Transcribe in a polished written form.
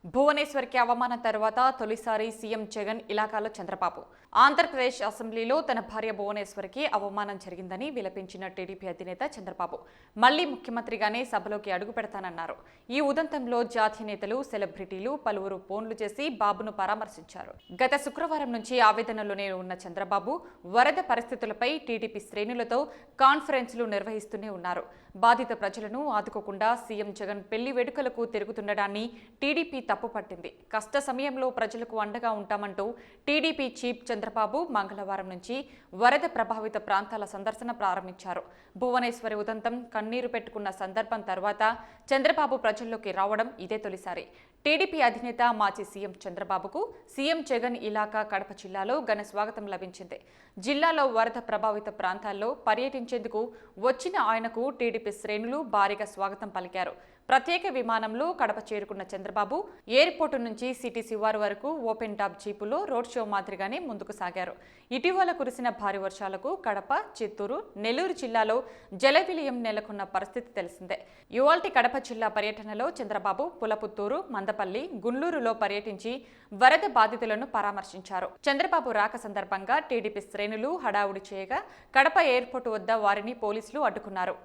భువనేశ్వర్కి అవమానం తర్వాత తొలిసారి సీఎం జగన్ ఇలాకాలో చంద్రబాబు. ఆంధ్రప్రదేశ్ అసెంబ్లీలో తన భార్య భువనేశ్వర్కి అవమానం జరిగిందని విలపించిన టీడీపీ అధినేత చంద్రబాబు మళ్లీ ముఖ్యమంత్రిగానే సభలోకి అడుగు పెడతానన్నారు. ఈ ఉదంతంలో జాతీయ నేతలు, సెలబ్రిటీలు పలువురు ఫోన్లు చేసి బాబును పరామర్శించారు. గత శుక్రవారం నుంచి ఆవేదనలోనే ఉన్న చంద్రబాబు వరద పరిస్థితులపై టీడీపీ శ్రేణులతో కాన్ఫరెన్స్లు నిర్వహిస్తూనే ఉన్నారు. బాధిత ప్రజలను ఆదుకోకుండా సీఎం జగన్ పెళ్లి వేడుకలకు తిరుగుతుండడాన్ని టీడీపీ తప్పుపట్టింది. కష్ట సమయంలో ప్రజలకు అండగా ఉంటామంటూ టీడీపీ చీఫ్ చంద్రబాబు మంగళవారం నుంచి వరద ప్రభావిత ప్రాంతాల సందర్శన ప్రారంభించారు. భువనేశ్వరి ఉదంతం కన్నీరు పెట్టుకున్న సందర్భం తర్వాత చంద్రబాబు ప్రజల్లోకి రావడం ఇదే తొలిసారి. టీడీపీ అధినేత మాజీ సీఎం చంద్రబాబుకు సీఎం జగన్ ఇలాకా కడప జిల్లాలో ఘన స్వాగతం లభించింది. జిల్లాలో వరద ప్రభావిత ప్రాంతాల్లో పర్యటించేందుకు వచ్చిన ఆయనకు టీడీపీ శ్రేణులు భారీగా స్వాగతం పలికారు. ప్రత్యేక విమానంలో కడప చేరుకున్న చంద్రబాబు ఎయిర్పోర్టు నుంచి సిటీ శివారు వరకు ఓపెన్ టాప్ జీపులో రోడ్ షో మాదిరిగానే ముందుకు సాగారు. ఇటీవల కురిసిన భారీ వర్షాలకు కడప, చిత్తూరు, నెల్లూరు జిల్లాలో జలవిలయం నెలకొన్న పరిస్థితి తెలిసిందే. ఇవాల్టి కడప జిల్లా పర్యటనలో చంద్రబాబు పులపుత్తూరు, మందపల్లి, గుండ్లూరులో పర్యటించి వరద బాధితులను పరామర్శించారు. చంద్రబాబు రాక సందర్భంగా టీడీపీ శ్రేణులు హడావుడి చేయగా కడప ఎయిర్పోర్టు వద్ద వారిని పోలీసులు అడ్డుకున్నారు.